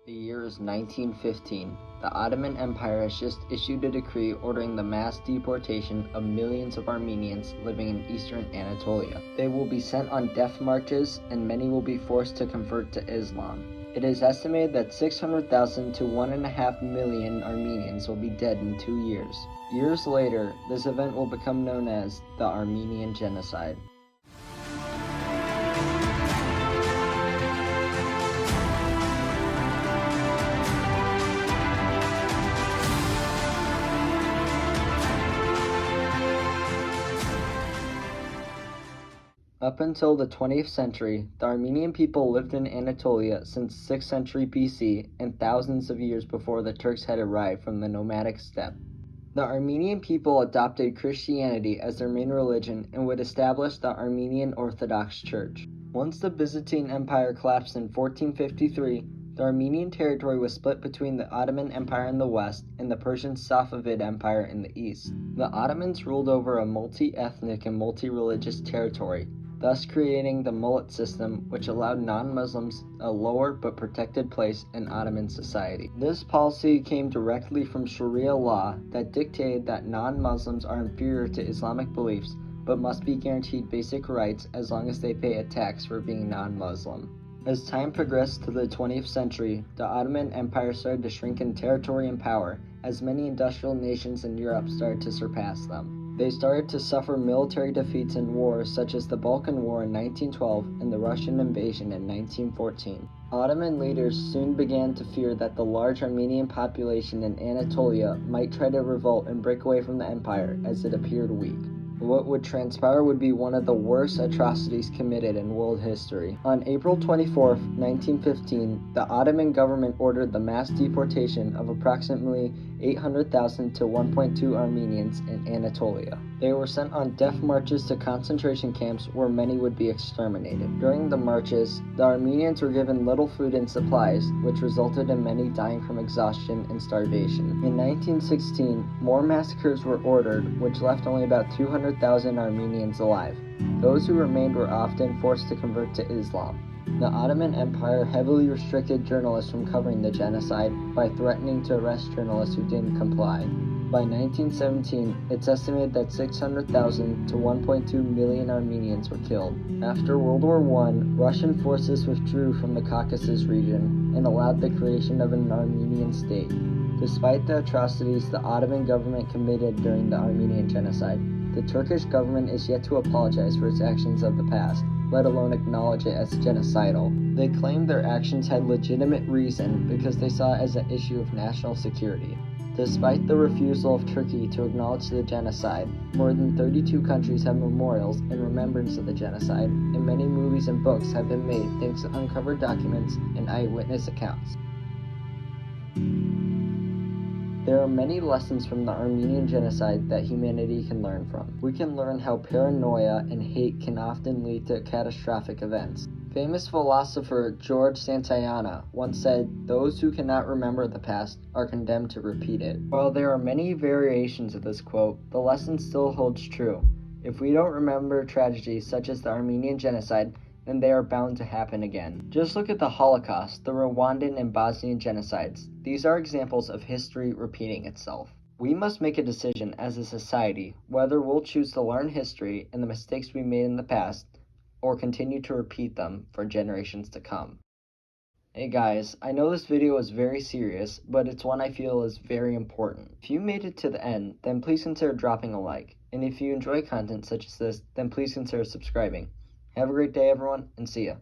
The year is 1915. The Ottoman Empire has just issued a decree ordering the mass deportation of millions of Armenians living in eastern Anatolia. They will be sent on death marches, and many will be forced to convert to Islam. It is estimated that 600,000 to 1.5 million Armenians will be dead in 2 years. Years later, this event will become known as the Armenian Genocide. Up until the 20th century, the Armenian people lived in Anatolia since 6th century BC and thousands of years before the Turks had arrived from the nomadic steppe. The Armenian people adopted Christianity as their main religion and would establish the Armenian Orthodox Church. Once the Byzantine Empire collapsed in 1453, the Armenian territory was split between the Ottoman Empire in the west and the Persian Safavid Empire in the east. The Ottomans ruled over a multi-ethnic and multi-religious territory, thus creating the mullet system, which allowed non-Muslims a lower but protected place in Ottoman society. This policy came directly from Sharia law that dictated that non-Muslims are inferior to Islamic beliefs but must be guaranteed basic rights as long as they pay a tax for being non-Muslim. As time progressed to the 20th century, the Ottoman Empire started to shrink in territory and power, as many industrial nations in Europe started to surpass them. They started to suffer military defeats in wars such as the Balkan War in 1912 and the Russian invasion in 1914. Ottoman leaders soon began to fear that the large Armenian population in Anatolia might try to revolt and break away from the empire, as it appeared weak. What would transpire would be one of the worst atrocities committed in world history. On April 24, 1915, the Ottoman government ordered the mass deportation of approximately 800,000 to 1.2 Armenians in Anatolia. They were sent on death marches to concentration camps where many would be exterminated. During the marches, the Armenians were given little food and supplies, which resulted in many dying from exhaustion and starvation. In 1916, more massacres were ordered, which left only about 200,000 Armenians alive. Those who remained were often forced to convert to Islam. The Ottoman Empire heavily restricted journalists from covering the genocide by threatening to arrest journalists who didn't comply. By 1917, it's estimated that 600,000 to 1.2 million Armenians were killed. After World War I, Russian forces withdrew from the Caucasus region and allowed the creation of an Armenian state. Despite the atrocities the Ottoman government committed during the Armenian Genocide, the Turkish government is yet to apologize for its actions of the past, let alone acknowledge it as genocidal. They claimed their actions had legitimate reason because they saw it as an issue of national security. Despite the refusal of Turkey to acknowledge the genocide, more than 32 countries have memorials in remembrance of the genocide, and many movies and books have been made thanks to uncovered documents and eyewitness accounts. There are many lessons from the Armenian Genocide that humanity can learn from. We can learn how paranoia and hate can often lead to catastrophic events. Famous philosopher George Santayana once said, "Those who cannot remember the past are condemned to repeat it." While there are many variations of this quote, the lesson still holds true. If we don't remember tragedies such as the Armenian Genocide, then they are bound to happen again. Just look at the Holocaust, the Rwandan and Bosnian genocides. These are examples of history repeating itself. We must make a decision as a society whether we'll choose to learn history and the mistakes we made in the past, or continue to repeat them for generations to come. Hey guys, I know this video is very serious, but it's one I feel is very important. If you made it to the end, then please consider dropping a like. And if you enjoy content such as this, then please consider subscribing. Have a great day everyone, and see ya.